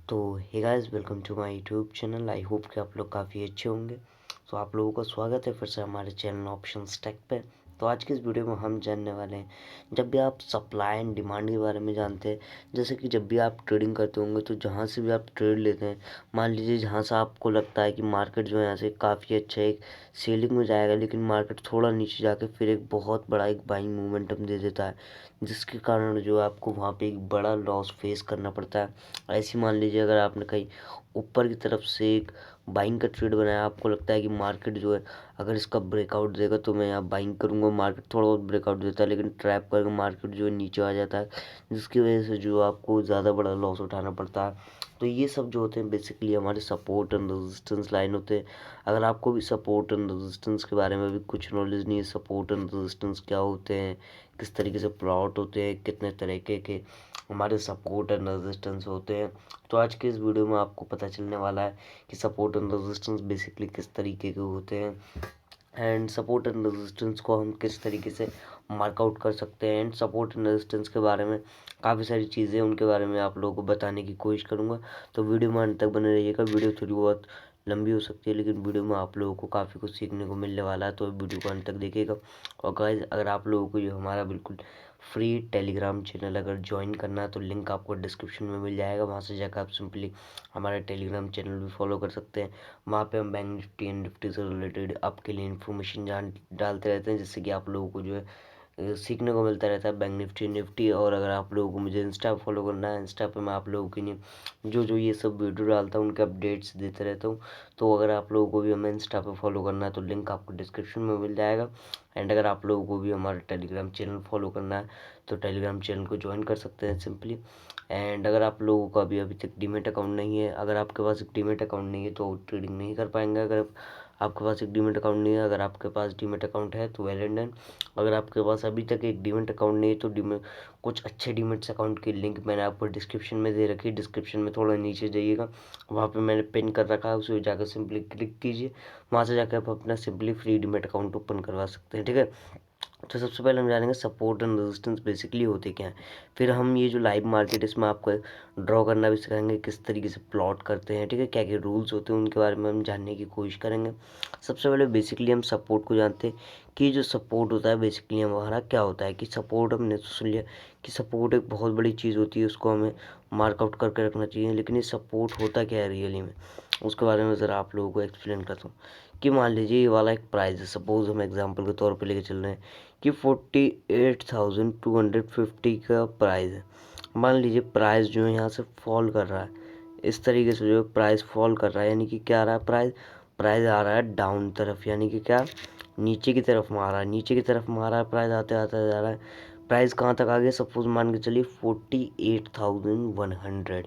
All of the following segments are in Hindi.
तो hey guys, welcome to my YouTube channel. I hope कि आप लोग काफ़ी अच्छे होंगे। तो आप लोगों का स्वागत है फिर से हमारे चैनल ऑप्शंस टेक पे। तो आज की इस वीडियो में हम जानने वाले हैं, जब भी आप सप्लाई एंड डिमांड के बारे में जानते हैं, जैसे कि जब भी आप ट्रेडिंग करते होंगे तो जहाँ से भी आप ट्रेड लेते हैं, मान लीजिए जहाँ से आपको लगता है कि मार्केट जो है यहाँ से काफ़ी अच्छा एक सेलिंग में जाएगा, लेकिन मार्केट थोड़ा नीचे जाके फिर एक बहुत बड़ा एक बाइंग मोमेंटम दे देता है, जिसके कारण जो है आपको वहाँ पे एक बड़ा लॉस फेस करना पड़ता है। ऐसे मान लीजिए अगर आपने कहीं ऊपर की तरफ से एक बाइंग का ट्रेड बनाया, आपको लगता है कि मार्केट जो है अगर इसका ब्रेकआउट देगा तो मैं यहाँ बाइंग करूँगा। मार्केट थोड़ा बहुत ब्रेकआउट देता है, लेकिन ट्रैप करके मार्केट जो है नीचे आ जाता है, जिसकी वजह से जो आपको ज़्यादा बड़ा लॉस उठाना पड़ता है। तो ये सब जो होते हैं बेसिकली हमारे सपोर्ट एंड रेजिस्टेंस लाइन होते हैं। अगर आपको भी सपोर्ट एंड रेजिस्टेंस के बारे में भी कुछ नॉलेज नहीं है, सपोर्ट एंड रेजिस्टेंस क्या होते हैं, किस तरीके से प्लॉट होते हैं, कितने तरीके के हमारे सपोर्ट एंड रेजिस्टेंस होते हैं, तो आज के इस वीडियो में आपको पता चलने वाला है कि सपोर्ट एंड रेजिस्टेंस बेसिकली किस तरीके के होते हैं, एंड सपोर्ट एंड रेजिस्टेंस को हम किस तरीके से मार्कआउट कर सकते हैं। एंड सपोर्ट एंड रेजिस्टेंस के बारे में काफ़ी सारी चीज़ें उनके बारे में आप लोगों को बताने की कोशिश करूँगा। तो वीडियो में अंत तक बने रहिएगा। वीडियो थोड़ी बहुत लंबी हो सकती है, लेकिन वीडियो में आप लोगों को काफ़ी कुछ सीखने को मिलने वाला है, तो वीडियो को अंत तक देखिएगा। और गाइस, अगर आप लोगों को जो हमारा बिल्कुल फ्री टेलीग्राम चैनल अगर ज्वाइन करना है तो लिंक आपको डिस्क्रिप्शन में मिल जाएगा। वहाँ से जाकर आप सिंपली हमारा टेलीग्राम चैनल भी फॉलो कर सकते हैं। वहाँ पे हम बैंक निफ्टी एंड निफ्टी से रिलेटेड आपके लिए इन्फॉर्मेशन जान डालते रहते हैं, जिससे कि आप लोगों को जो है सीखने को मिलता रहता है बैंक निफ्टी। और अगर आप लोगों को मुझे इंस्टा फॉलो करना है, इंस्टा पे मैं आप लोगों के लिए जो जो ये सब वीडियो डालता हूँ उनके अपडेट्स देते रहता हूँ। तो अगर आप लोगों को भी हमें इंस्टा पे फॉलो करना है तो लिंक आपको डिस्क्रिप्शन में मिल जाएगा। एंड अगर आप लोगों को भी हमारा टेलीग्राम चैनल फॉलो करना है तो टेलीग्राम चैनल को ज्वाइन कर सकते हैं सिंपली। एंड अगर आप लोगों का अभी तक डीमेट अकाउंट नहीं है, अगर आपके पास एक डीमेट अकाउंट नहीं है तो ट्रेडिंग नहीं कर पाएंगे। अगर आपके पास एक डीमेट अकाउंट नहीं है, अगर आपके पास डीमेट अकाउंट है तो वेल एंड डन। अगर आपके पास अभी तक एक डीमेट अकाउंट नहीं है तो डीमेट कुछ अच्छे डीमेट्स अकाउंट की लिंक मैंने आपको डिस्क्रिप्शन में दे रखी है। डिस्क्रिप्शन में थोड़ा नीचे जाइएगा, वहाँ पे मैंने पिन कर रखा है, उसे जाकर सिंपली क्लिक कीजिए। वहाँ से जाकर आप अपना simply free demat account open करवा सकते हैं, ठीक है। तो सबसे पहले हम जानेंगे सपोर्ट एंड रेजिस्टेंस बेसिकली होते क्या हैं। फिर हम ये जो लाइव मार्केट इसमें आपको ड्रॉ करना भी सिखाएंगे, किस तरीके से प्लॉट करते हैं, ठीक है, क्या क्या रूल्स होते हैं उनके बारे में हम जानने की कोशिश करेंगे। सबसे पहले बेसिकली हम सपोर्ट को जानते हैं कि जो सपोर्ट होता है बेसिकली हमारा क्या होता है। कि सपोर्ट हमने तो सुन लिया कि सपोर्ट एक बहुत बड़ी चीज़ होती है, उसको हमें मार्कआउट करके रखना चाहिए, लेकिन ये सपोर्ट होता क्या है रियली में, उसके बारे में ज़रा आप लोगों को एक्सप्लेन करता हूँ। कि मान लीजिए ये वाला एक प्राइस है, सपोज हम एग्जांपल के तौर पे लेके चल रहे हैं कि 48,250 का प्राइस है। मान लीजिए प्राइस जो है यहाँ से फॉल कर रहा है, इस तरीके से जो है प्राइस फॉल कर रहा है, यानी कि क्या आ रहा है, प्राइस प्राइस आ रहा है डाउन तरफ, यानी कि क्या, नीचे की तरफ मारा है, नीचे की तरफ मारा है, प्राइस आते आते जा रहा है। प्राइस कहाँ तक आ गया, सपोज मान के चलिए 48,100।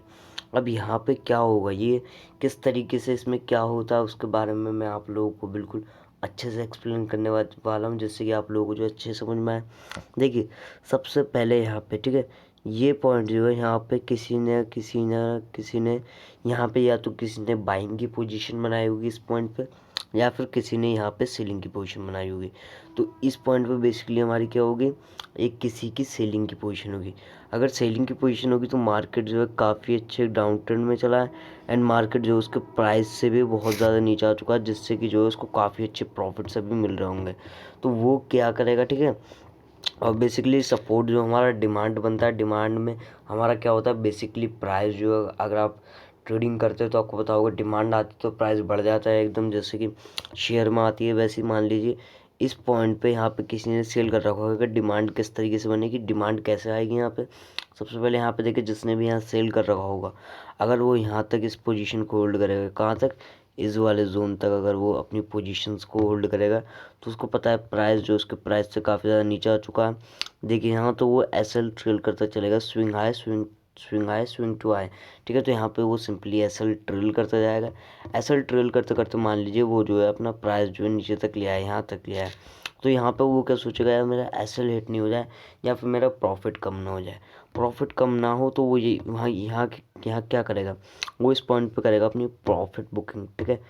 अब यहाँ पे क्या होगा, ये किस तरीके से इसमें क्या होता है उसके बारे में मैं आप लोगों को बिल्कुल अच्छे से एक्सप्लेन करने वाला हूँ, जिससे कि आप लोगों को जो अच्छे समझ में आए। देखिए, सबसे पहले यहाँ पे, ठीक है, ये पॉइंट जो है यहाँ पे किसी ने यहाँ पे या तो किसी ने बाइंग की पोजीशन बनाई होगी इस पॉइंट पे, या फिर किसी ने यहाँ पे सेलिंग की पोजीशन बनाई होगी। तो इस पॉइंट पे बेसिकली हमारी क्या होगी, एक किसी की सेलिंग की पोजीशन होगी। अगर सेलिंग की पोजीशन होगी तो मार्केट जो है काफ़ी अच्छे डाउन ट्रेंड में चला है, एंड मार्केट जो है उसके प्राइस से भी बहुत ज़्यादा नीचे आ चुका है, जिससे कि जो है उसको काफ़ी अच्छे प्रॉफिट्स अभी मिल रहे होंगे। तो वो क्या करेगा, ठीक है। और बेसिकली सपोर्ट जो हमारा डिमांड बनता है, डिमांड में हमारा क्या होता है, बेसिकली प्राइस जो है, अगर आप ट्रेडिंग करते हो तो आपको पता होगा डिमांड आती है तो प्राइस बढ़ जाता है एकदम, जैसे कि शेयर में आती है वैसे ही। मान लीजिए इस पॉइंट पे यहाँ पे किसी ने सेल कर रखा होगा, डिमांड किस तरीके से बनेगी, डिमांड कैसे आएगी यहाँ पे। सबसे पहले यहाँ पे देखिए, जिसने भी यहाँ सेल कर रखा होगा, अगर वो यहाँ तक इस पोजीशन को होल्ड करेगा, कहाँ तक, इस वाले जोन तक अगर वो अपनी पोजीशंस को होल्ड करेगा, तो उसको पता है प्राइस जो उसके प्राइस से काफ़ी ज़्यादा नीचे आ चुका है। देखिए यहाँ तो वो एसएल ट्रेल करता चलेगा, swing high swing to high, ठीक है। तो यहाँ पे वो सिंपली एसएल ट्रेल करता जाएगा। एसएल ट्रेल करते करते मान लीजिए वो जो है अपना प्राइस जो है नीचे तक ले आए, यहाँ तक ले आए, तो यहाँ पे वो क्या सोचेगा, यार मेरा एसएल हिट नहीं हो जाए या फिर मेरा प्रॉफिट कम ना हो जाए। प्रॉफिट कम ना हो तो वो ये वहाँ यहाँ क्या करेगा, वो इस पॉइंट पे करेगा अपनी प्रॉफिट बुकिंग, ठीक है।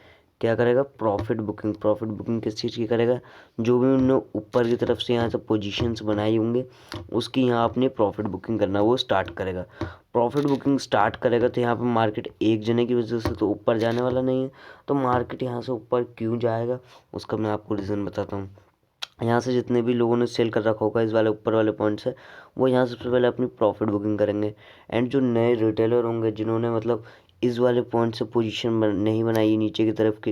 क्या करेगा, प्रॉफिट बुकिंग। प्रॉफिट बुकिंग किस चीज़ की करेगा, जो भी उन्होंने ऊपर की तरफ से यहाँ से पोजीशंस बनाई होंगे उसकी यहाँ अपनी प्रॉफिट बुकिंग करना वो स्टार्ट करेगा। प्रॉफिट बुकिंग स्टार्ट करेगा तो यहाँ पे मार्केट एक जने की वजह से तो ऊपर जाने वाला नहीं है। तो मार्केट यहाँ से ऊपर क्यों जाएगा उसका मैं आपको रीज़न बताता हूँ। यहाँ से जितने भी लोगों ने सेल कर रखा होगा इस वाले ऊपर वाले पॉइंट से, वो यहाँ सबसे पहले अपनी प्रॉफिट बुकिंग करेंगे। एंड जो नए रिटेलर होंगे जिन्होंने मतलब इस वाले पॉइंट से पोजीशन नहीं बनाई नीचे की तरफ की,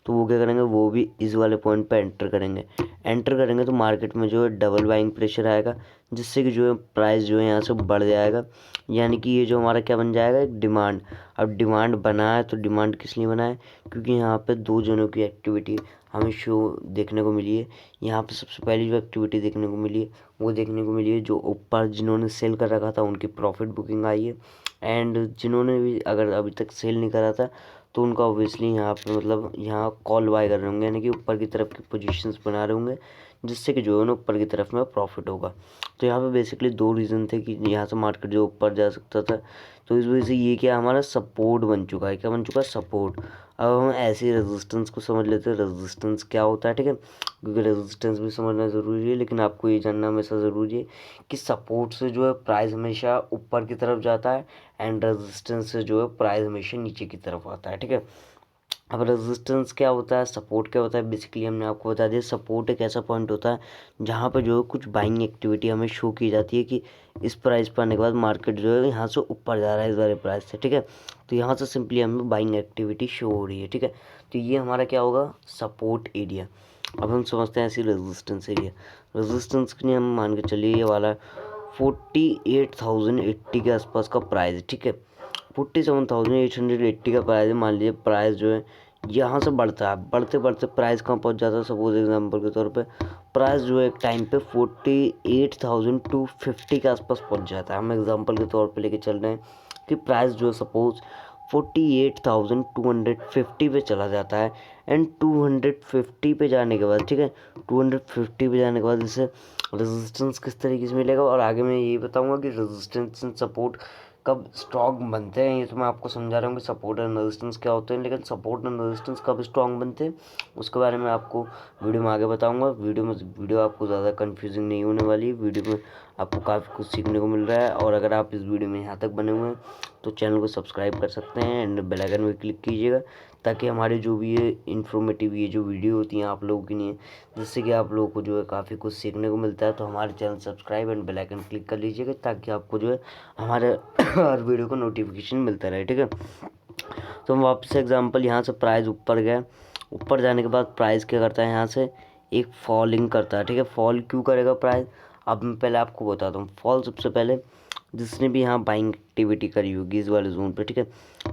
तो वो क्या करेंगे, वो भी इस वाले पॉइंट पे एंटर करेंगे। एंटर करेंगे तो मार्केट में जो है डबल बाइंग प्रेशर आएगा, जिससे कि जो है प्राइस जो है यहाँ से बढ़ जाएगा। यानी कि ये जो हमारा क्या बन जाएगा, एक डिमांड। अब डिमांड बना है तो डिमांड किस लिए बना है, क्योंकि यहाँ पे दो जनों की एक्टिविटी हमें शो देखने को मिली है। यहाँ पे सबसे पहली जो एक्टिविटी देखने को मिली है वो देखने को मिली है जो ऊपर जिन्होंने सेल कर रखा था उनकी प्रॉफिट बुकिंग आई है। एंड जिन्होंने भी अगर अभी तक सेल नहीं करा था तो उनका ऑब्वियसली यहाँ पे मतलब यहाँ कॉल बाय कर रहे होंगे, यानी कि ऊपर की तरफ की पोजीशंस बना रहे होंगे, जिससे कि जो है ना ऊपर की तरफ में प्रॉफिट होगा। तो यहाँ पे बेसिकली दो रीज़न थे कि यहाँ से मार्केट जो ऊपर जा सकता था। तो इस वजह से ये क्या हमारा सपोर्ट बन चुका है, क्या बन चुका है, सपोर्ट। अब हम ऐसे रेजिस्टेंस को समझ लेते हैं, रेजिस्टेंस क्या होता है, ठीक है, क्योंकि रेजिस्टेंस भी समझना ज़रूरी है, लेकिन आपको ये जानना हमेशा ज़रूरी है कि सपोर्ट से जो है प्राइस हमेशा ऊपर की तरफ जाता है एंड रेजिस्टेंस से जो है प्राइस हमेशा नीचे की तरफ आता है, ठीक है। अब रेजिस्टेंस क्या होता है, सपोर्ट क्या होता है, बेसिकली हमने आपको बता दिया। सपोर्ट एक ऐसा पॉइंट होता है जहाँ पर जो है कुछ बाइंग एक्टिविटी हमें शो की जाती है कि इस प्राइस पर आने के बाद मार्केट जो है यहाँ से ऊपर जा रहा है इस वाले प्राइस से, ठीक है। तो यहाँ से सिंपली हमें बाइंग एक्टिविटी शो हो रही है, ठीक है। तो ये हमारा क्या होगा, सपोर्ट एरिया। अब हम समझते हैं ऐसी रेजिस्टेंस एरिया। रेजिस्टेंस के लिए हम मान के चलिए ये वाला 48,080 के आसपास का प्राइस, ठीक है। 47,880 का प्राइस है। मान लीजिए प्राइस जो है यहाँ से बढ़ता है, बढ़ते बढ़ते प्राइस कहाँ पहुँच जाता है, सपोज एग्जांपल के तौर पे प्राइस जो है एक टाइम पे 48,250 के आसपास पहुँच जाता है। हम एग्जांपल के तौर पे लेके चल रहे हैं कि प्राइस जो है सपोज 48,250 पे चला जाता है। एंड 250 पे जाने के बाद, ठीक है, 250 पे जाने के बाद इसे रेजिस्टेंस किस तरीके से मिलेगा, और आगे मैं यही बताऊंगा कि रेजिस्टेंस एंड सपोर्ट कब स्ट्रॉन्ग बनते हैं। ये तो मैं आपको समझा रहा हूँ कि सपोर्ट एंड रेजिस्टेंस क्या होते हैं, लेकिन सपोर्ट एंड रेजिस्टेंस कब स्ट्रॉन्ग बनते हैं उसके बारे में आपको वीडियो में आगे बताऊंगा। वीडियो आपको ज़्यादा कंफ्यूजिंग नहीं होने वाली है। वीडियो में आपको काफ़ी कुछ सीखने को मिल रहा है। और अगर आप इस वीडियो में यहाँ तक बने हुए हैं तो चैनल को सब्सक्राइब कर सकते हैं एंड बेल आइकन में क्लिक कीजिएगा, ताकि हमारी जो भी ये इन्फॉर्मेटिव ये जो वीडियो होती हैं आप लोगों के लिए, जिससे कि आप लोगों को जो है काफ़ी कुछ सीखने को मिलता है। तो हमारे channel subscribe and bell icon click कर लीजिएगा, ताकि आपको जो है हमारे हर वीडियो को नोटिफिकेशन मिलता रहे, ठीक है। तो हम वापस एग्जांपल, यहाँ से प्राइस ऊपर गया, ऊपर जाने के बाद प्राइस क्या करता है, यहाँ से एक फॉलिंग करता है, ठीक है। फॉल क्यों करेगा प्राइस, अब मैं पहले आपको बताता हूँ। फॉल सबसे पहले जिसने भी यहाँ बाइंग एक्टिविटी करी होगी इस वाले जोन पे, ठीक है,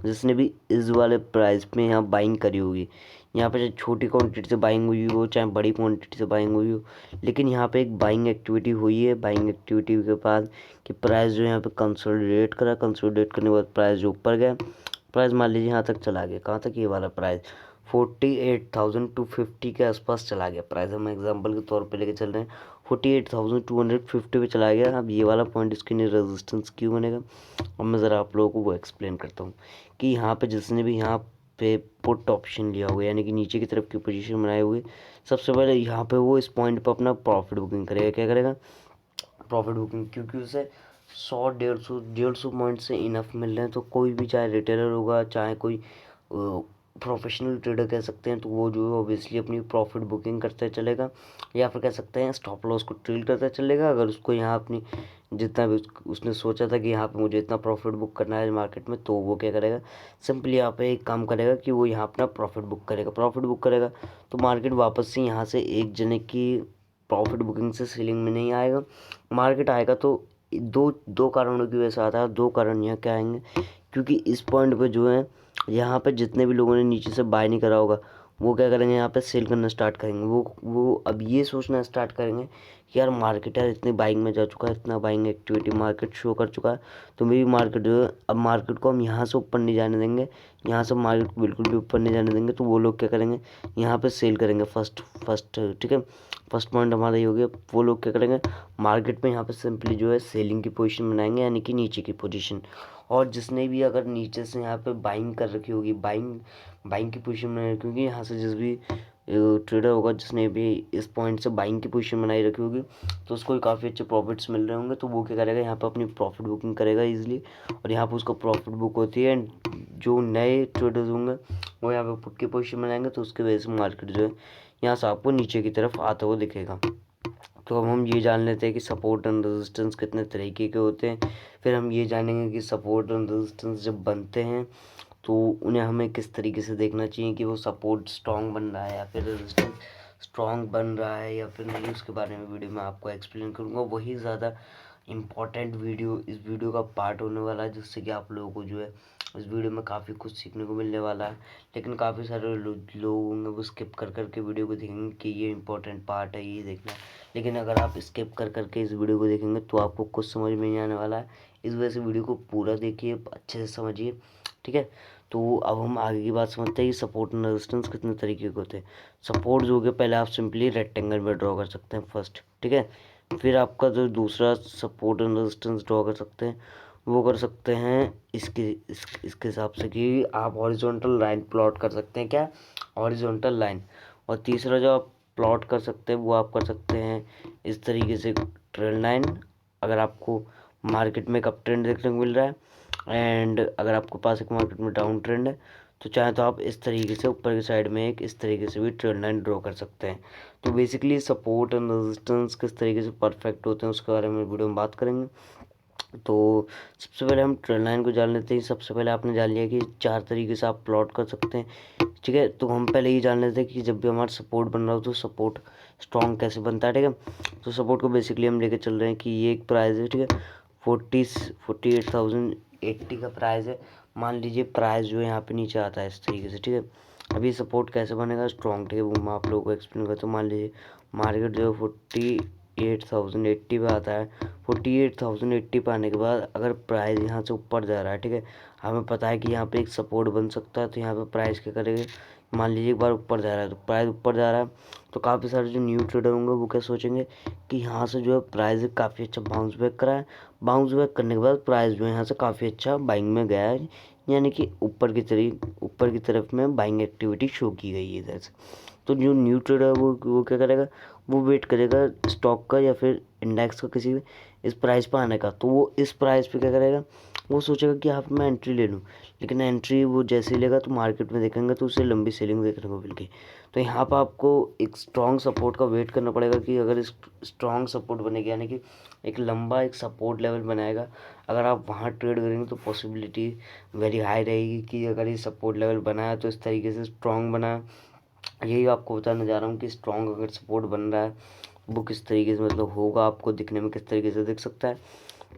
जिसने भी इस वाले प्राइस पे यहाँ बाइंग करी होगी, यहाँ पे चाहे छोटी क्वांटिटी से बाइंग हुई हो चाहे बड़ी क्वांटिटी से बाइंग हुई हो, लेकिन यहाँ पे एक बाइंग एक्टिविटी हुई है। बाइंग एक्टिविटी के बाद कि प्राइस जो यहाँ पे कंसोलिडेट करा, कंसोलिडेट करने के बाद प्राइस जो ऊपर गया, प्राइस मान लीजिए यहाँ तक चला गया, कहाँ तक, ये वाला प्राइस 48,250 के आसपास चला गया प्राइस। हम एग्जांपल के तौर पे लेके चल रहे हैं 48,250 पे चला गया। अब ये वाला पॉइंट इसके लिए रेजिस्टेंस क्यों बनेगा, अब मैं ज़रा आप लोगों को वो एक्सप्लेन करता हूँ कि यहाँ पे जिसने भी यहाँ पे पुट ऑप्शन लिया हुआ है, यानी कि नीचे की तरफ की पोजीशन बनाए हुए, सबसे पहले यहाँ पे वो इस पॉइंट पे अपना प्रॉफिट बुकिंग करेगा। क्या करेगा, प्रॉफिट बुकिंग, क्योंकि उसे 100 150 पॉइंट से इनफ मिल रहे हैं। तो कोई भी चाहे रिटेलर होगा चाहे कोई प्रोफेशनल ट्रेडर कह सकते हैं, तो वो जो है ऑब्वियसली अपनी प्रॉफिट बुकिंग करते चलेगा, या फिर कह सकते हैं स्टॉप लॉस को ट्रेल करता चलेगा। अगर उसको यहाँ अपनी जितना भी उसने सोचा था कि यहाँ पे मुझे इतना प्रॉफिट बुक करना है मार्केट में, तो वो क्या करेगा, सिंपली यहाँ पे एक काम करेगा कि वो यहाँ अपना प्रॉफिट बुक करेगा। प्रॉफिट बुक करेगा तो मार्केट वापस से यहाँ से एक जने की प्रॉफिट बुकिंग से सीलिंग में नहीं आएगा, मार्केट आएगा तो दो दो कारणों की वजह से आता है। दो कारण यहाँ क्या आएंगे, क्योंकि इस पॉइंट पे जो है यहाँ पे जितने भी लोगों ने नीचे से बाय नहीं करा होगा वो क्या करेंगे, यहाँ पे सेल करना स्टार्ट करेंगे। वो अब ये सोचना स्टार्ट करेंगे कि यार मार्केट यार इतनी बाइंग में जा चुका है, इतना बाइंग एक्टिविटी मार्केट शो कर चुका है, तो मे भी मार्केट जो है अब मार्केट को हम यहाँ से ऊपर नहीं जाने देंगे, यहाँ से मार्केट को बिल्कुल भी ऊपर नहीं जाने देंगे। तो वो लोग क्या करेंगे, यहाँ पे सेल करेंगे फर्स्ट फर्स्ट ठीक है। फर्स्ट पॉइंट हमारा ये हो गया। वो लोग क्या करेंगे, मार्केट में यहाँ पे सिंपली जो है सेलिंग की पोजीशन बनाएंगे, यानी कि नीचे की पोजीशन। और जिसने भी अगर नीचे से यहाँ पे बाइंग कर रखी होगी, बाइंग बाइंग की पोजीशन बनाई रखी होगी, यहाँ से जिस भी ट्रेडर होगा जिसने भी इस पॉइंट से बाइंग की पोजीशन बनाई रखी होगी, तो उसको काफ़ी अच्छे प्रॉफिट्स मिल रहे होंगे। तो वो क्या करेगा, यहाँ पर अपनी प्रॉफिट बुकिंग करेगा ईजिली, और यहाँ पर उसको प्रॉफिट बुक होती है। एंड जो नए ट्रेडर्स होंगे वो यहाँ पर पुट की पोजीशन बनाएंगे, तो उसकी वजह से मार्केट जो है यहाँ से आपको नीचे की तरफ आता हुआ दिखेगा। तो अब हम ये जान लेते हैं कि सपोर्ट एंड रेजिस्टेंस कितने तरीके के होते हैं। फिर हम ये जानेंगे कि सपोर्ट एंड रेजिस्टेंस जब बनते हैं तो उन्हें हमें किस तरीके से देखना चाहिए कि वो सपोर्ट स्ट्रॉन्ग बन रहा है या फिर रेजिस्टेंस स्ट्रॉन्ग बन रहा है या फिर नहीं। उसके बारे में वीडियो में आपको एक्सप्लेन करूँगा। वही ज़्यादा इम्पॉर्टेंट वीडियो इस वीडियो का पार्ट होने वाला है, जिससे कि आप लोगों को जो है इस वीडियो में काफ़ी कुछ सीखने को मिलने वाला है। लेकिन काफ़ी सारे लोग होंगे वो स्किप कर करके वीडियो को देखेंगे कि ये इंपॉर्टेंट पार्ट है, ये देखना है। लेकिन अगर आप स्किप कर करके इस वीडियो को देखेंगे तो आपको कुछ समझ में नहीं आने वाला है। इस वजह से वीडियो को पूरा देखिए, अच्छे से समझिए, ठीक है। तो अब हम आगे की बात समझते हैं कि सपोर्ट एंड रेजिस्टेंस कितने तरीके के होते हैं। सपोर्ट जो हो गया, पहले आप सिंपली रेक्टेंगल में ड्रॉ कर सकते हैं फर्स्ट, ठीक है। फिर आपका जो दूसरा सपोर्ट एंड रेजिस्टेंस ड्रॉ कर सकते हैं वो कर सकते हैं इसके हिसाब से कि आप हॉरिजॉन्टल लाइन प्लॉट कर सकते हैं, क्या, हॉरिजॉन्टल लाइन। और तीसरा जो आप प्लॉट कर सकते हैं वो आप कर सकते हैं इस तरीके से ट्रेंड लाइन। अगर आपको मार्केट में एक अप ट्रेंड देखने को मिल रहा है एंड अगर आपके पास एक मार्केट में डाउन ट्रेंड है, तो चाहे तो आप इस तरीके से ऊपर की साइड में एक इस तरीके से भी ट्रेंड लाइन ड्रॉ कर सकते हैं। तो बेसिकली सपोर्ट एंड रेजिस्टेंस किस तरीके से परफेक्ट होते हैं उसके बारे में वीडियो में बात करेंगे। तो सबसे पहले हम ट्रेंड लाइन को जान लेते हैं। सबसे पहले आपने जान लिया कि 4 तरीके से आप प्लॉट कर सकते हैं, ठीक है। तो हम पहले ये जान लेते हैं कि जब भी हमारा सपोर्ट बन रहा हो तो सपोर्ट स्ट्रॉन्ग कैसे बनता है, ठीक है। तो सपोर्ट को बेसिकली हम लेके चल रहे हैं कि ये एक प्राइस है, ठीक है, 48,080 का प्राइस है। मान लीजिए प्राइस जो है यहाँ पे नीचे आता है इस तरीके से, ठीक है। अभी सपोर्ट कैसे बनेगा स्ट्रॉन्ग, ठीक है, वो मैं आप लोगों को एक्सप्लेन करता हूँ। मान लीजिए मार्केट जो है 48,080 पे आता है। 48,080 पे आने के बाद अगर प्राइस यहाँ से ऊपर जा रहा है, ठीक है, हमें पता है कि यहाँ पे एक सपोर्ट बन सकता है, तो यहाँ पे प्राइस क्या करेंगे, मान लीजिए एक बार ऊपर जा रहा है, तो प्राइस ऊपर जा रहा है, तो काफ़ी सारे जो न्यू ट्रेडर होंगे वो क्या सोचेंगे कि यहाँ से जो है प्राइस काफ़ी अच्छा बाउंस बैक करा है। बाउंस बैक करने के बाद प्राइस जो है यहाँ से काफ़ी अच्छा बाइंग में गया है, यानी कि ऊपर की तरफ में बाइंग एक्टिविटी शो की गई है इधर से। तो जो न्यू ट्रेडर है वो क्या करेगा, वो वेट करेगा स्टॉक का या फिर इंडेक्स का किसी भी इस प्राइस पर आने का। तो वो इस प्राइस पे क्या करेगा, वो सोचेगा कि यहाँ पे मैं एंट्री ले लूँ। लेकिन एंट्री वो जैसे ही लेगा तो मार्केट में देखेंगे तो उसे लंबी सेलिंग देखने को मिलती। तो यहाँ पर आपको एक स्ट्रॉन्ग सपोर्ट का वेट करना पड़ेगा कि अगर इस स्ट्रॉन्ग सपोर्ट बनेगी, यानी कि एक लंबा एक सपोर्ट लेवल बनाएगा, अगर आप वहाँ ट्रेड करेंगे तो पॉसिबिलिटी वेरी हाई रहेगी कि अगर ये सपोर्ट लेवल बनाया तो इस तरीके से स्ट्रॉन्ग बना। यही आपको बताने जा रहा हूँ कि स्ट्रॉन्ग अगर सपोर्ट बन रहा है वो किस तरीके से मतलब होगा, आपको दिखने में किस तरीके से दिख सकता है।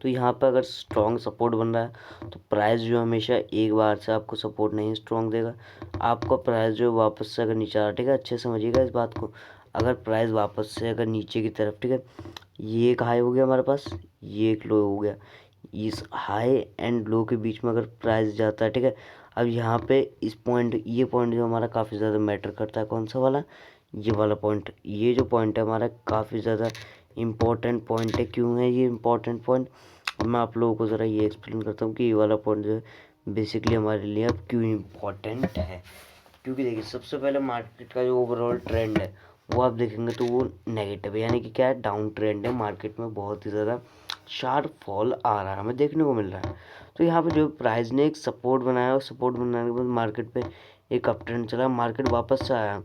तो यहाँ पर अगर स्ट्रॉन्ग सपोर्ट बन रहा है तो प्राइस जो हमेशा एक बार से आपको सपोर्ट नहीं स्ट्रॉन्ग देगा, आपका प्राइस जो वापस से अगर नीचे आ रहा है, ठीक है, अच्छे से समझिएगा इस बात को। अगर प्राइस वापस से अगर नीचे की तरफ, ठीक है, ये एक हाई हो गया हमारे पास, ये एक लो हो गया, इस हाई एंड लो के बीच में अगर प्राइस जाता है, ठीक है। अब यहाँ पे इस पॉइंट, ये पॉइंट जो हमारा काफ़ी ज़्यादा मैटर करता है, कौन सा वाला, ये वाला पॉइंट। ये जो पॉइंट है हमारा काफ़ी ज़्यादा इम्पोर्टेंट पॉइंट है। क्यों है ये इम्पोर्टेंट पॉइंट, अब मैं आप लोगों को ज़रा ये एक्सप्लेन करता हूँ कि ये वाला पॉइंट जो है बेसिकली हमारे लिए अब क्यों इम्पोर्टेंट है। क्योंकि देखिए सबसे पहले मार्केट का जो ओवरऑल ट्रेंड है वो आप देखेंगे तो वो नेगेटिव है, यानी कि क्या है, डाउन ट्रेंड है। मार्केट में बहुत ही ज़्यादा शार्प फॉल आ रहा है, हमें देखने को मिल रहा है। तो यहाँ पे जो प्राइस ने एक सपोर्ट बनाया और सपोर्ट बनाने के बाद मार्केट पे एक अप ट्रेंड चला, मार्केट वापस से आया।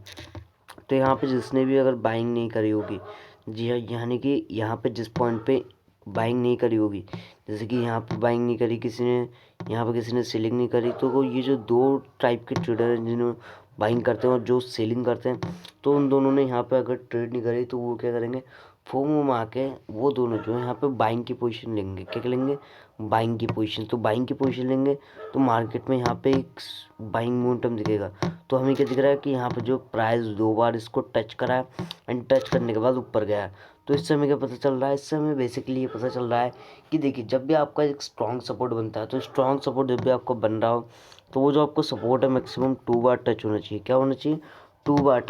तो यहाँ पे जिसने भी अगर बाइंग नहीं करी होगी, जी हाँ, यानी कि यहाँ पे जिस पॉइंट पे बाइंग नहीं करी होगी, जैसे कि यहाँ पे बाइंग नहीं करी किसी ने, यहाँ पे किसी ने सेलिंग नहीं करी, तो वो ये जो दो टाइप के ट्रेडर हैं जिन्होंने बाइंग करते हैं और जो सेलिंग करते हैं, तो उन दोनों ने यहाँ पे अगर ट्रेड नहीं करी तो वो क्या करेंगे, फोमो में आके वो दोनों जो है यहाँ पे बाइंग की पोजीशन लेंगे। क्या लेंगे, बाइंग की पोजीशन। तो बाइंग की पोजीशन लेंगे तो मार्केट में यहाँ पे एक बाइंग मोमेंटम दिखेगा। तो हमें क्या दिख रहा है कि यहाँ पे जो प्राइस 2 बार इसको टच करा है एंड टच करने के बाद ऊपर गया है, तो इससे हमें क्या पता चल रहा है, इससे हमें बेसिकली ये पता चल रहा है कि देखिए जब भी आपका एक स्ट्रॉन्ग सपोर्ट बनता है, तो स्ट्रॉन्ग सपोर्ट जब भी आपको बन रहा हो, तो वो जो आपको सपोर्ट है मैक्सिमम 2 बार टच होना चाहिए। क्या होना चाहिए? 2 बार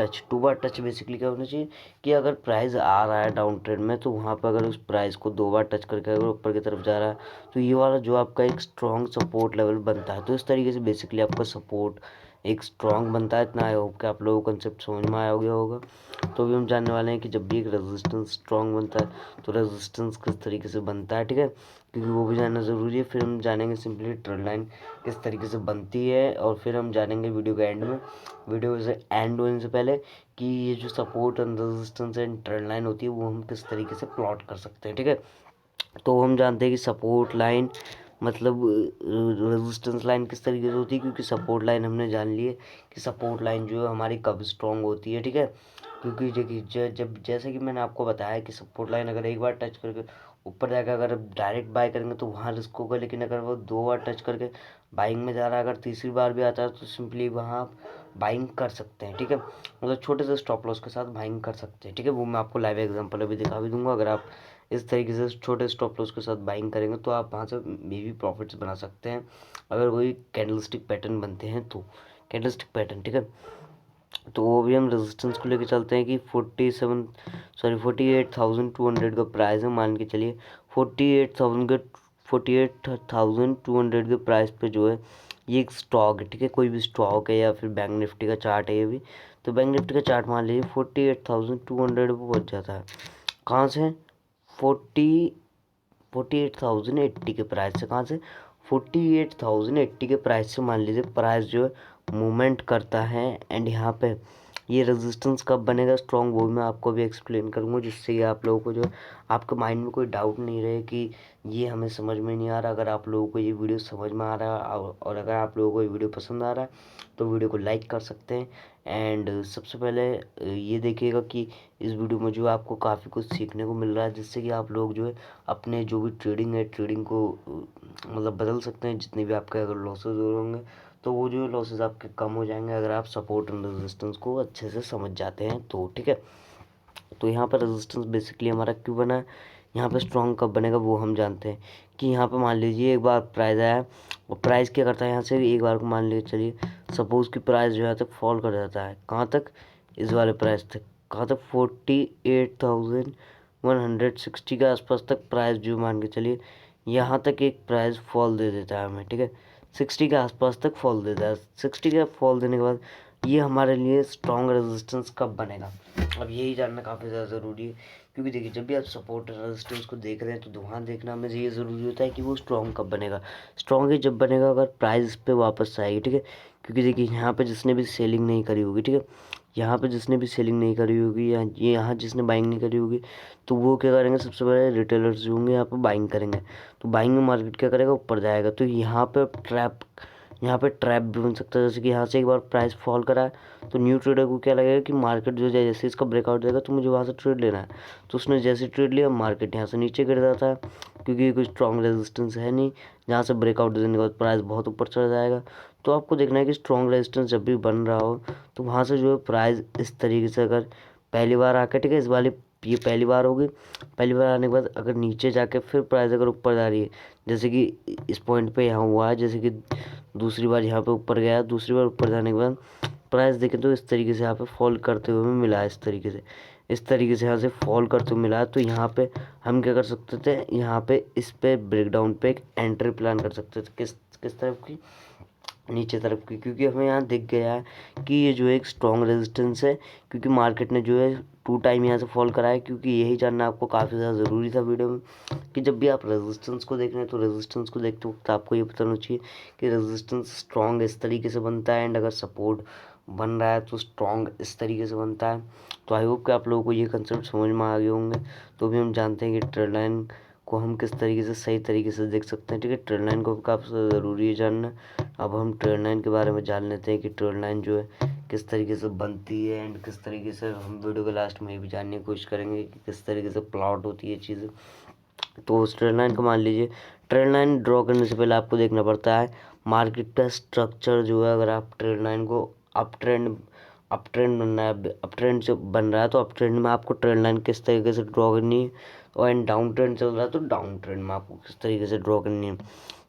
टच बेसिकली क्या होना चाहिए कि अगर प्राइस आ रहा है डाउन ट्रेंड में, तो वहाँ पर अगर उस प्राइस को 2 बार टच करके अगर ऊपर की तरफ जा रहा है, तो ये वाला जो आपका एक स्ट्रॉन्ग सपोर्ट लेवल बनता है। तो इस तरीके से बेसिकली आपका सपोर्ट एक स्ट्रॉन्ग बनता है। इतना आई होप कि आप लोगों को कंसेप्ट समझ में आया होगा। तो अभी हम जानने वाले हैं कि जब भी एक रेजिस्टेंस स्ट्रॉन्ग बनता है, तो रेजिस्टेंस किस तरीके से बनता है, ठीक है, क्योंकि वो भी जानना ज़रूरी है। फिर हम जानेंगे सिंपली ट्रेंड लाइन किस तरीके से बनती है, और फिर हम जानेंगे वीडियो के एंड में, वीडियो से एंड होने से पहले, कि ये जो support and resistance and trend line होती है वो हम किस तरीके से प्लॉट कर सकते हैं, ठीक है। तो हम जानते हैं कि सपोर्ट लाइन मतलब रेजिस्टेंस लाइन किस तरीके से होती है, क्योंकि सपोर्ट लाइन हमने जान ली है कि सपोर्ट लाइन जो है हमारी कब स्ट्रॉन्ग होती है, ठीक है। क्योंकि देखिए जब जैसे कि मैंने आपको बताया कि सपोर्ट लाइन अगर एक बार टच करके ऊपर जाकर अगर डायरेक्ट बाय करेंगे तो वहाँ रिस्क होगा, लेकिन अगर वो 2 बार टच करके बाइंग में जा रहा है, अगर तीसरी बार भी आता है, तो सिंपली वहाँ आप बाइंग कर सकते हैं, ठीक है। मतलब छोटे से स्टॉप लॉस के साथ बाइंग कर सकते हैं, ठीक है। वो मैं आपको लाइव एग्जांपल अभी दिखा भी दूंगा। अगर आप इस तरीके से छोटे स्टॉप लॉस के साथ बाइंग करेंगे, तो आप वहाँ से मे भी प्रॉफिट्स बना सकते हैं, अगर कोई कैंडलस्टिक पैटर्न बनते हैं तो। कैंडलस्टिक पैटर्न, ठीक है। तो वो भी हम रेजिस्टेंस को लेके चलते हैं कि 48,200 का प्राइस है। मान के चलिए 48,200 के प्राइस पे जो है ये एक स्टॉक है, ठीक है, कोई भी स्टॉक है या फिर बैंक निफ्टी का चार्ट है ये भी। तो बैंक निफ्टी का चार्ट मान लीजिए 48,200 पे पहुंच जाता है। कहाँ से? 48,080 के प्राइस से। कहाँ से? 48,080 के प्राइस से मान लीजिए प्राइस जो है मूवमेंट करता है। एंड यहाँ पे ये रेजिस्टेंस कब बनेगा स्ट्रॉन्ग, वो मैं आपको भी एक्सप्लेन करूँगा, जिससे ये आप लोगों को जो आपके माइंड में कोई डाउट नहीं रहे कि ये हमें समझ में नहीं आ रहा। अगर आप लोगों को ये वीडियो समझ में आ रहा है और अगर आप लोगों को ये वीडियो पसंद आ रहा है, तो वीडियो को लाइक कर सकते हैं। एंड सबसे पहले ये देखिएगा कि इस वीडियो में जो आपको काफ़ी कुछ सीखने को मिल रहा है, जिससे कि आप लोग जो है अपने जो भी ट्रेडिंग है, ट्रेडिंग को मतलब बदल सकते हैं। जितने भी आपके अगर लॉसेज हो होंगे, तो वो जो लॉसेज आपके कम हो जाएंगे, अगर आप सपोर्ट एंड रेजिस्टेंस को अच्छे से समझ जाते हैं तो, ठीक है। तो यहाँ पर रेजिस्टेंस बेसिकली हमारा क्यों बना है, यहाँ पे स्ट्रॉन्ग कब बनेगा वो हम जानते हैं। कि यहाँ पे मान लीजिए एक बार प्राइस आया, और प्राइस क्या करता है, यहाँ से एक बार को मान लीजिए चलिए सपोज की प्राइस जो है तक फॉल कर जाता है। कहाँ तक? इस वाले प्राइस तक। कहाँ तक? 48,160 के आसपास तक प्राइस जो मान के चलिए यहाँ तक एक प्राइस फॉल दे देता है हमें, ठीक है। 60 के आसपास तक फॉल देता है। 60 का फॉल देने के बाद ये हमारे लिए स्ट्रॉन्ग रेजिस्टेंस कब बनेगा, अब यही जानना काफ़ी ज़्यादा ज़रूरी है। क्योंकि देखिए जब भी आप सपोर्ट रेजिस्टेंस को देख रहे हैं, तो वहाँ देखना हमें ये ज़रूरी होता है कि वो स्ट्रॉन्ग कब बनेगा। स्ट्रॉन्ग ही जब बनेगा अगर प्राइस इस पे वापस आएगी, ठीक है। क्योंकि देखिए यहाँ पे जिसने भी सेलिंग नहीं करी होगी, ठीक है, यहाँ पे जिसने भी सेलिंग नहीं करी होगी, या ये यहाँ जिसने बाइंग नहीं करी होगी, तो वो क्या करेंगे, सबसे पहले रिटेलर्स जो होंगे यहाँ पे बाइंग करेंगे। तो बाइंग में मार्केट क्या करेगा, ऊपर जाएगा। तो यहाँ पे ट्रैप भी बन सकता है। जैसे कि यहाँ से एक बार प्राइस फॉल करा है, तो न्यू ट्रेडर को क्या लगेगा कि मार्केट जो जाए, जैसे इसका ब्रेकआउट जाएगा तो मुझे वहाँ से ट्रेड लेना है। तो उसने जैसे ट्रेड लिया, मार्केट यहाँ से नीचे गिर जाता है, क्योंकि कोई स्ट्रॉन्ग रेजिस्टेंस है नहीं जहाँ से ब्रेकआउट देने के बाद प्राइस बहुत ऊपर चला जाएगा। तो आपको देखना है कि स्ट्रॉन्ग रेजिस्टेंस जब भी बन रहा हो, तो वहाँ से जो है प्राइस इस तरीके से अगर पहली बार आकर, ठीक है, इस वाले ये पहली बार होगी। पहली बार आने के बाद अगर नीचे जाके फिर प्राइस अगर ऊपर जा रही है, जैसे कि इस पॉइंट पे यहाँ हुआ है, जैसे कि दूसरी बार यहाँ पे ऊपर गया, दूसरी बार ऊपर जाने के बाद प्राइस देखें तो इस तरीके से यहाँ पे फॉल करते हुए हमें मिला है। इस तरीके से यहाँ से फॉल करते हुए मिला है। तो यहाँ पे हम क्या कर सकते थे, यहाँ पे इस पे ब्रेकडाउन पे एक एंट्री प्लान कर सकते थे। किस तरफ की? नीचे तरफ की। क्योंकि हमें यहाँ दिख गया है कि ये जो एक स्ट्रॉन्ग रेजिस्टेंस है, क्योंकि मार्केट ने जो है 2 टाइम यहाँ से फॉल करा है। क्योंकि यही जानना आपको काफ़ी ज़्यादा ज़रूरी था वीडियो में, कि जब भी आप रेजिस्टेंस को देख रहे हैं, तो रेजिस्टेंस को देखते वक्त आपको ये पता होना चाहिए कि रेजिस्टेंस स्ट्रॉन्ग इस तरीके से बनता है, एंड अगर सपोर्ट बन रहा है तो स्ट्रॉन्ग इस तरीके से बनता है। तो आई होप कि आप लोगों को ये कंसेप्ट समझ में आ गए होंगे। तो भी हम जानते हैं कि ट्रेड लाइन को हम किस तरीके से सही तरीके से देख सकते हैं, ठीक है। ट्रेड लाइन को काफ़ी ज़रूरी है जानना। अब हम ट्रेड लाइन के बारे में जान लेते हैं कि ट्रेड लाइन जो है किस तरीके से बनती है, एंड किस तरीके से हम वीडियो के लास्ट में ये भी जानने की कोशिश करेंगे कि किस तरीके से प्लॉट होती है चीज़ें। तो उस ट्रेड लाइन को मान लीजिए, ट्रेड लाइन ड्रॉ करने से पहले आपको देखना पड़ता है मार्केट का स्ट्रक्चर जो है। अगर आप ट्रेड लाइन को अप ट्रेंड अप ट्रेंड बनना है, अप ट्रेंड से बन रहा है तो अप ट्रेंड में आपको ट्रेंड लाइन किस तरीके से ड्रॉ करनी है, और एंड डाउन ट्रेंड चल रहा है तो डाउन ट्रेंड में आपको किस तरीके से ड्रॉ करनी है।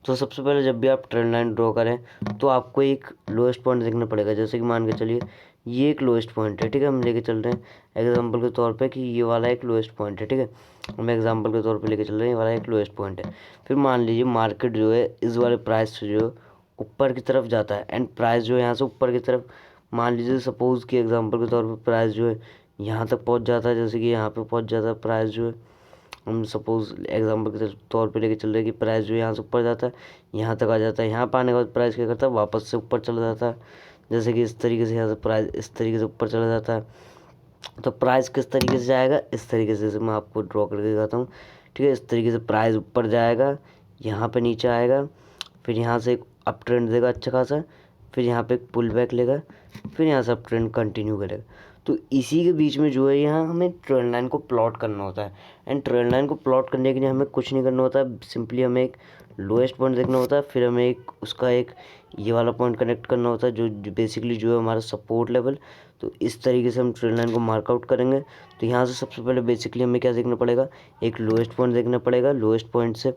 तो सबसे पहले जब भी आप ट्रेंड लाइन ड्रॉ करें तो आपको एक लोएस्ट पॉइंट देखना पड़ेगा। जैसे कि मान के चलिए ये एक लोएस्ट पॉइंट है, ठीक है, हम लेके चल रहे हैं एग्जांपल के तौर पे कि ये वाला एक लोएस्ट पॉइंट है, ठीक है, हम एग्जांपल के तौर पे लेके चल रहे हैं ये वाला एक लोएस्ट पॉइंट है। फिर मान लीजिए मार्केट जो है इस वाले प्राइस से जो ऊपर की तरफ जाता है एंड प्राइस जो है यहाँ से ऊपर की तरफ, मान लीजिए सपोज कि एग्जांपल के तौर पे प्राइस जो है यहाँ तक पहुँच जाता है, जैसे कि यहाँ पे पहुँच जाता है प्राइस जो है, हम सपोज एग्जांपल के तौर पे लेके चल रहे हैं कि प्राइस जो है यहाँ से ऊपर जाता है, यहाँ तक आ जाता है, यहाँ पर आने के बाद प्राइस क्या करता है वापस से ऊपर चला जाता है। जैसे कि इस तरीके से यहाँ से प्राइस इस तरीके से ऊपर चला जाता है। तो प्राइस किस तरीके से जाएगा, इस तरीके से मैं आपको ड्रॉ करके दिखाता हूँ, ठीक है। इस तरीके से प्राइस ऊपर जाएगा, यहाँ पे नीचे आएगा, फिर यहाँ से एक अप ट्रेंड देगा अच्छा खासा, फिर यहाँ पे एक पुल बैक लेगा, फिर यहाँ से अप ट्रेंड कंटिन्यू करेगा। तो इसी के बीच में जो है यहाँ हमें ट्रेंड लाइन को प्लॉट करना होता है। एंड ट्रेंड लाइन को प्लॉट करने के लिए हमें कुछ नहीं करना होता है, सिंपली हमें एक लोएस्ट पॉइंट देखना होता है, फिर हमें एक उसका एक ये वाला पॉइंट कनेक्ट करना होता है जो बेसिकली जो है हमारा सपोर्ट लेवल। तो इस तरीके से हम ट्रेंड लाइन को मार्कआउट करेंगे। तो यहाँ से सबसे पहले बेसिकली हमें क्या देखना पड़ेगा, एक लोएस्ट पॉइंट देखना पड़ेगा। लोएस्ट पॉइंट से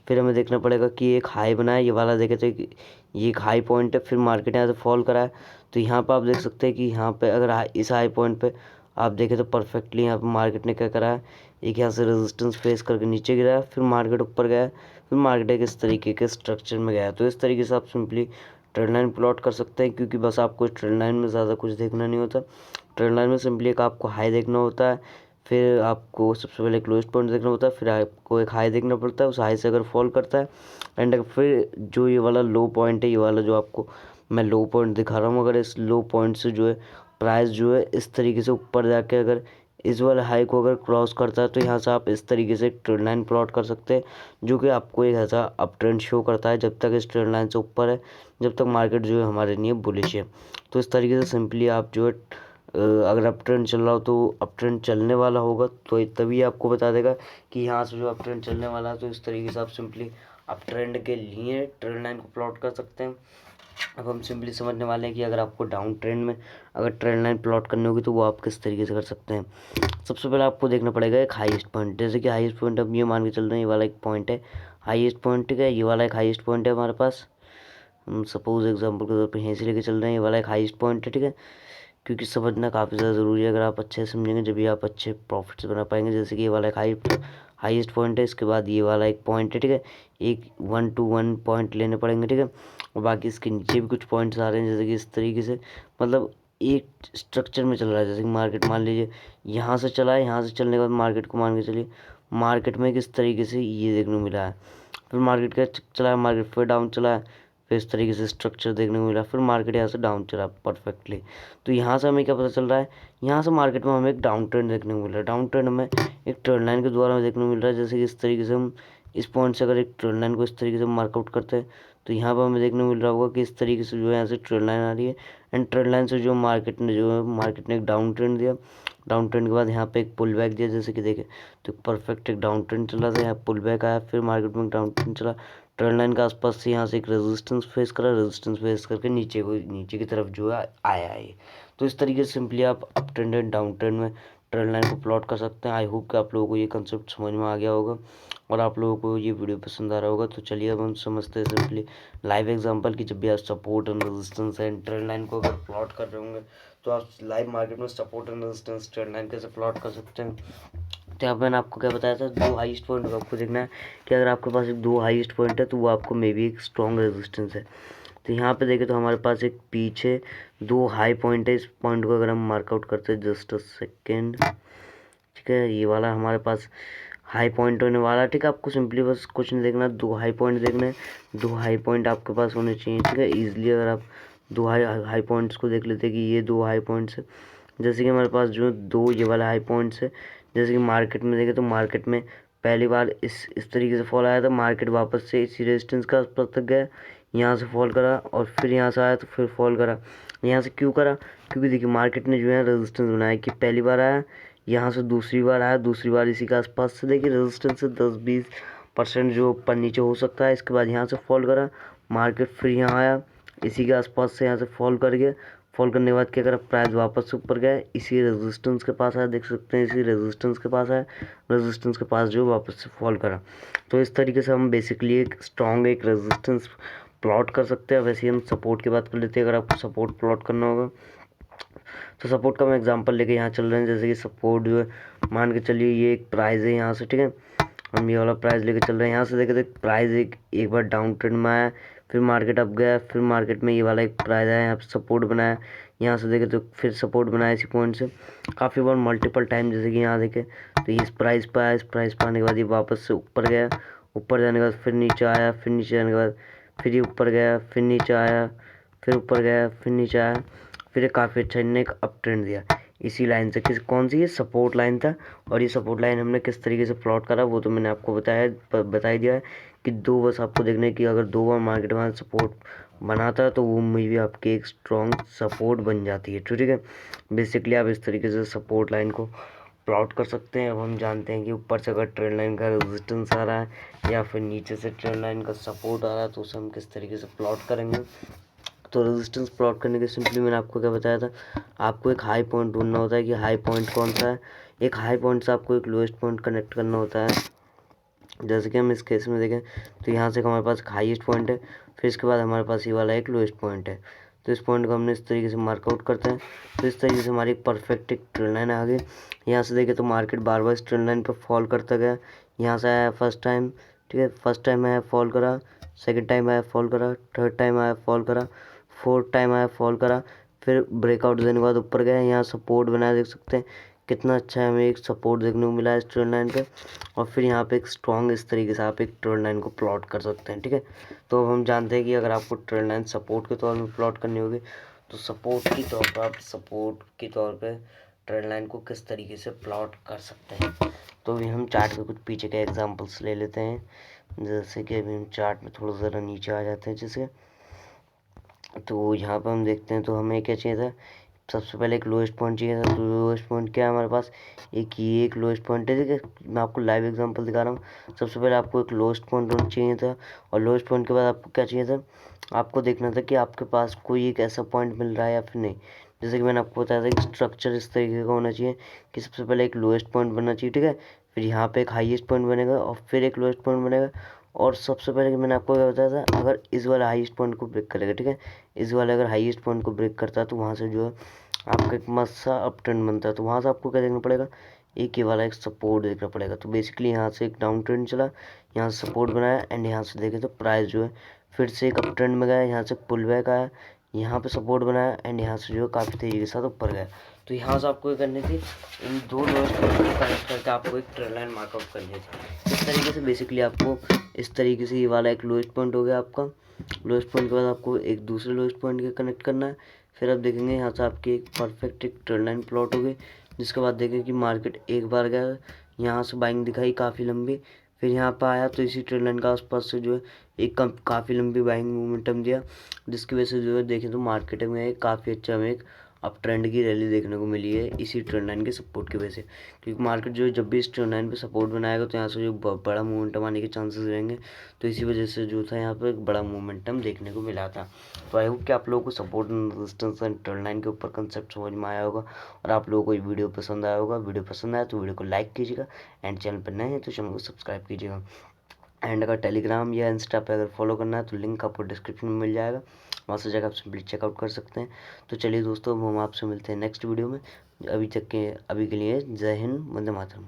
फिर हमें देखना पड़ेगा कि एक हाई बना है, ये वाला देखे थे कि ये एक हाई पॉइंट है, फिर मार्केट यहाँ से फॉल करा है। तो यहाँ पर आप देख सकते हैं कि यहाँ पे अगर इस हाई पॉइंट पे आप देखें तो परफेक्टली यहाँ पे मार्केट ने क्या करा है, एक यहाँ से रेजिस्टेंस फेस करके नीचे गिरा है, फिर मार्केट ऊपर गया, फिर मार्केट एक इस तरीके के स्ट्रक्चर में गया। तो इस तरीके से आप सिंपली ट्रेंड लाइन प्लॉट कर सकते हैं, क्योंकि बस आपको ट्रेंड लाइन में ज़्यादा कुछ देखना नहीं होता। ट्रेंड लाइन में सिंपली एक आपको हाई देखना होता है, फिर आपको सबसे पहले एक लोएस्ट पॉइंट देखना होता है, फिर आपको एक हाई देखना पड़ता है, उस हाई से अगर फॉल करता है एंड फिर जो ये वाला लो पॉइंट है, ये वाला जो आपको मैं लो पॉइंट दिखा रहा हूँ, अगर इस लो पॉइंट से जो है प्राइस जो है इस तरीके से ऊपर जाके अगर इस वाले हाई को अगर क्रॉस करता है तो यहाँ से आप इस तरीके से एक ट्रेंड लाइन प्लॉट कर सकते हैं, जो कि आपको एक ऐसा अप ट्रेंड शो करता है जब तक इस ट्रेंड लाइन से ऊपर है, जब तक मार्केट जो है हमारे लिए बुलिश है। तो इस तरीके से सिंपली आप जो है अगर अप ट्रेंड चल रहा हो तो अप ट्रेंड चलने वाला होगा तो तभी आपको बता देगा कि यहाँ से जो अप ट्रेंड चलने वाला है। तो इस तरीके से आप सिंपली अप ट्रेंड के लिए ट्रेंड लाइन को प्लॉट कर सकते हैं। अब हम सिंपली समझने वाले हैं कि अगर आपको डाउन ट्रेंड में अगर ट्रेंड लाइन प्लॉट करनी होगी तो वो आप किस तरीके से कर सकते हैं। सबसे पहले आपको देखना पड़ेगा एक हाईएस्ट पॉइंट। जैसे कि हाईएस्ट पॉइंट अब ये मान के चल रहे हैं ये वाला एक पॉइंट है हाईएस्ट पॉइंट, ठीक है, ये वाला एक हाईएस्ट पॉइंट है हमारे पास। हम सपोज एग्जांपल के तौर पर यहीं से लेके चल रहे हैं, ये वाला एक हाईएस्ट पॉइंट है, ठीक है, क्योंकि समझना काफ़ी ज़्यादा ज़रूरी है। अगर आप अच्छे से समझेंगे जब भी आप अच्छे प्रॉफिट्स बना पाएंगे। जैसे कि ये वाला एक हाईएस्ट पॉइंट है, इसके बाद ये वाला एक पॉइंट है, ठीक है, एक 1 to 1 पॉइंट लेने पड़ेंगे, ठीक है, और बाकी इसके नीचे भी कुछ पॉइंट्स आ रहे हैं। जैसे कि इस तरीके से मतलब एक स्ट्रक्चर में चल रहा है। जैसे कि मार्केट मान लीजिए यहाँ से चला है, यहाँ से चलने के बाद मार्केट को मान के चलिए मार्केट में किस तरीके से ये देखने को मिला है, फिर मार्केट का चला है, मार्केट फिर डाउन चला है, फिर इस तरीके से स्ट्रक्चर देखने को मिला, फिर मार्केट यहाँ से डाउन चला परफेक्टली। तो यहाँ से हमें क्या पता चल रहा है, यहाँ से मार्केट में हमें एक डाउन ट्रेंड देखने को मिल रहा है। डाउन ट्रेंड हमें एक ट्रेंड लाइन के द्वारा हमें देखने को मिल रहा है। जैसे कि इस तरीके से हम इस पॉइंट से अगर एक ट्रेंड लाइन को इस तरीके से मार्कआउट करते हैं तो यहाँ पर हमें देखने को मिल रहा होगा कि इस तरीके से जो है यहाँ से ट्रेंड लाइन आ रही है एंड ट्रेंड लाइन से जो मार्केट ने एक डाउन ट्रेंड दिया। डाउन ट्रेंड के बाद यहाँ पे एक पुल बैक दिया, जैसे कि देखें तो परफेक्ट एक डाउन ट्रेंड चला था, यहाँ पुल बैक आया, फिर मार्केट में डाउन ट्रेंड चला, ट्रेंड लाइन के आसपास से यहाँ से एक रेजिस्टेंस फेस करा, रेजिस्टेंस फेस करके नीचे की तरफ जो है आया है। तो इस तरीके से सिंपली आप up trend and down trend में ट्रेंड लाइन को प्लॉट कर सकते हैं। आई होप कि आप लोगों को ये कंसेप्ट समझ में आ गया होगा और आप लोगों को ये वीडियो पसंद आ रहा होगा। तो चलिए अब हम समझते हैं सिंपली लाइव एग्जांपल की जब भी आप support and resistance and trend line को अगर प्लॉट कर रहे होंगे तो आप लाइव मार्केट में support and resistance trend line कैसे प्लॉट कर सकते हैं। तो यहाँ मैंने आपको क्या बताया था, दो हाईएस्ट पॉइंट को आपको देखना है कि अगर आपके पास एक दो हाईएस्ट पॉइंट है तो वो आपको मे बी एक स्ट्रॉन्ग रेजिस्टेंस है। तो यहाँ पे देखें तो हमारे पास एक पीछे दो हाई पॉइंट है। इस पॉइंट को अगर हम मार्कआउट करते हैं, जस्ट अ सेकेंड, ठीक है, ये वाला हमारे पास हाई पॉइंट होने वाला है, ठीक है। आपको सिंपली बस कुछ नहीं देखना, दो हाई पॉइंट देखने हैं, दो हाई पॉइंट आपके पास होने चाहिए, ठीक है। ईजिली अगर आप दो हाई पॉइंट्स को देख लेते हैं कि ये दो हाई पॉइंट्स है, जैसे कि हमारे पास जो दो ये वाला हाई पॉइंट्स है। जैसे कि मार्केट में देखें तो मार्केट में पहली बार इस तरीके से फॉल आया था, मार्केट वापस से इसी रेजिस्टेंस का आसपास तक गया, यहाँ से फॉल करा और फिर यहाँ से आया तो फिर फॉल करा। यहाँ से क्यों करा, क्योंकि देखिए मार्केट ने जो है रेजिस्टेंस बनाया कि पहली बार आया, यहाँ से दूसरी बार आया, दूसरी बार इसी के आसपास से देखिए रेजिस्टेंस से 10-20% जो ऊपर नीचे हो सकता है। इसके बाद यहाँ से फॉल करा, मार्केट फिर यहाँ आया, इसी के आसपास से यहाँ से फॉल कर गया, फॉल करने के बाद क्या करा, प्राइस वापस से ऊपर गया, इसी रेजिस्टेंस के पास आया, देख सकते हैं इसी रेजिस्टेंस के पास आया, रेजिस्टेंस के पास जो वापस से फॉल करा। तो इस तरीके से हम बेसिकली एक स्ट्रॉन्ग एक रेजिस्टेंस प्लॉट कर सकते हैं। वैसे ही हम सपोर्ट की बात कर लेते हैं। अगर आपको सपोर्ट प्लॉट करना होगा तो सपोर्ट का हम एग्जांपल लेके यहाँ चल रहे हैं। जैसे कि सपोर्ट जो है, मान के चलिए ये एक प्राइस है यहाँ से, ठीक है, हम ये वाला प्राइस लेके चल रहे हैं। यहाँ से देखे तो प्राइस एक बार डाउन ट्रेंड में आया, फिर मार्केट अप गया, फिर मार्केट में ये वाला एक प्राइस आया, यहाँ पे सपोर्ट बनाया, यहाँ से देखे तो फिर सपोर्ट बनाया इसी पॉइंट से काफ़ी बार मल्टीपल टाइम। जैसे कि यहाँ देखे तो इस प्राइस पर आया, इस प्राइस पर आने के बाद ये वापस से ऊपर गया, ऊपर जाने के बाद फिर नीचे आया, फिर नीचे जाने के बाद फिर ये ऊपर गया, फिर नीचे आया, फिर ऊपर गया, फिर नीचे आया, फिर ये काफ़ी अच्छा इन्होंने एक अप ट्रेंड दिया इसी लाइन से। कौन सी, ये सपोर्ट लाइन था। और ये सपोर्ट लाइन हमने किस तरीके से प्लॉट करा वो तो मैंने आपको बता ही दिया है कि दो बस आपको देखने की, अगर दो बार मार्केट में सपोर्ट बनाता है तो वो मे भी आपकी एक स्ट्रॉन्ग सपोर्ट बन जाती है। ठीक है, बेसिकली आप इस तरीके से सपोर्ट लाइन को प्लॉट कर सकते हैं। अब हम जानते हैं कि ऊपर से अगर ट्रेंड लाइन का रेजिस्टेंस आ रहा है या फिर नीचे से ट्रेंड लाइन का सपोर्ट आ रहा है तो उसे हम किस तरीके से प्लॉट करेंगे। तो रेजिस्टेंस प्लॉट करने के सिंपली मैंने आपको क्या बताया था, आपको एक हाई पॉइंट ढूंढना होता है कि हाई पॉइंट कौन सा है। एक हाई पॉइंट से आपको एक लोएस्ट पॉइंट कनेक्ट करना होता है। जैसे कि हम इस केस में देखें तो यहाँ से हमारे पास हाईएस्ट पॉइंट है, फिर इसके बाद हमारे पास ये वाला एक लोएस्ट पॉइंट है। तो इस पॉइंट को हमने इस तरीके से मार्कआउट करते हैं। तो इस तरीके से हमारी एक परफेक्ट एक ट्रेंड लाइन आ गई। यहाँ से देखें तो मार्केट बार बार इस ट्रेंड लाइन पर फॉल करता गया। यहाँ से आया फर्स्ट टाइम, ठीक है, फर्स्ट टाइम आया फॉल करा, सेकेंड टाइम आया फॉल करा, थर्ड टाइम आया फॉल करा, फोर्थ टाइम आया फॉल करा, फिर ब्रेकआउट देने के बाद ऊपर गया, यहाँ सपोर्ट बनाया, देख सकते हैं कितना अच्छा है, हमें एक सपोर्ट देखने को मिला है इस ट्रेंड लाइन पे। और फिर यहाँ पे एक स्ट्रॉन्ग इस तरीके से आप एक ट्रेंड लाइन को प्लॉट कर सकते हैं। ठीक है, तो अब हम जानते हैं कि अगर आपको ट्रेंड लाइन सपोर्ट के तौर में प्लॉट करनी होगी तो सपोर्ट के तौर पे ट्रेंड लाइन को किस तरीके से प्लॉट कर सकते हैं। तो अभी हम चार्ट के कुछ पीछे के एग्जाम्पल्स ले लेते हैं। जैसे कि अभी हम चार्ट में थोड़ा ज़रा नीचे आ जाते हैं, जैसे तो यहाँ पर हम देखते हैं तो हमें क्या चाहिए था, सबसे पहले एक लोएस्ट पॉइंट चाहिए था। तो लोएस्ट पॉइंट क्या है हमारे पास, ये एक लोएस्ट पॉइंट है। ठीक है, मैं आपको लाइव एग्जांपल दिखा रहा हूँ। सबसे पहले आपको एक लोएस्ट पॉइंट चाहिए था, और लोएस्ट पॉइंट के बाद आपको क्या चाहिए था, आपको देखना था कि आपके पास कोई एक ऐसा पॉइंट मिल रहा है या फिर नहीं। जैसे कि मैंने आपको बताया था कि स्ट्रक्चर इस तरीके का होना चाहिए कि सबसे पहले एक लोएस्ट पॉइंट बनना चाहिए, ठीक है, फिर यहाँ पे एक हाईएस्ट पॉइंट बनेगा और फिर एक लोएस्ट पॉइंट बनेगा। और सबसे पहले कि मैंने आपको क्या बताया था, अगर इस वाले हाईएस्ट पॉइंट को ब्रेक करेगा, ठीक है, इस वाले अगर हाईएस्ट पॉइंट को ब्रेक करता है तो वहाँ से जो है आपका एक मस्त सा अप ट्रेंड बनता है। तो वहाँ से आपको क्या देखना पड़ेगा, एक ये वाला एक सपोर्ट देखना पड़ेगा। तो बेसिकली यहाँ से एक डाउन ट्रेंड चला, यहाँ से सपोर्ट बनाया, एंड यहाँ से देखे तो प्राइस जो है फिर से एक अप ट्रेंड में गया, यहाँ से पुल बैक आया, यहाँ पे सपोर्ट बनाया, एंड यहाँ से जो है काफ़ी तेज़ी के साथ ऊपर गया। तो यहाँ से आपको ये करनी थी, इन दो लोएस्ट पॉइंट को कनेक्ट करके आपको एक ट्रेंड लाइन मार्कआउट करनी थी। इस तरीके से बेसिकली आपको इस तरीके से ये वाला एक लोएस्ट पॉइंट हो गया आपका। लोएस्ट पॉइंट के बाद आपको एक दूसरे लोएस्ट पॉइंट के कनेक्ट करना है। फिर आप देखेंगे यहाँ से आपकी एक परफेक्ट एक ट्रेंड लाइन प्लॉट हो गई, जिसके बाद देखें कि मार्केट एक बार गया, यहाँ से बाइंग दिखाई काफ़ी लंबी, फिर यहाँ पर आया तो इसी ट्रेंड लाइन का आसपास से जो है एक काफ़ी लंबी बाइंग मोमेंटम दिया, जिसकी वजह से जो है देखें तो मार्केट में काफ़ी अच्छा हमें एक अप ट्रेंड की रैली देखने को मिली है इसी ट्रेंड लाइन के सपोर्ट की वजह से। क्योंकि मार्केट जो है जब भी इस ट्रेंड लाइन पे सपोर्ट बनाएगा तो यहाँ से जो बड़ा मोमेंटम आने के चांसेस रहेंगे। तो इसी वजह से जो था यहाँ पर एक बड़ा मोमेंटम देखने को मिला था। तो आई होप कि आप लोगों को support and resistance and trend line के ऊपर कंसेप्ट समझ में आया होगा और आप लोगों को ये वीडियो पसंद आया होगा। वीडियो पसंद आया तो वीडियो को लाइक कीजिएगा, एंड चैनल पर नए हैं तो चैनल को सब्सक्राइब कीजिएगा। एंड अगर टेलीग्राम या इंस्टा पे अगर फॉलो करना है तो लिंक आपको डिस्क्रिप्शन में मिल जाएगा, वहाँ से जाकर आप सिंपली चेकआउट कर सकते हैं। तो चलिए दोस्तों, हम आपसे मिलते हैं नेक्स्ट वीडियो में। अभी के लिए जय हिंद, वंदे मातरम।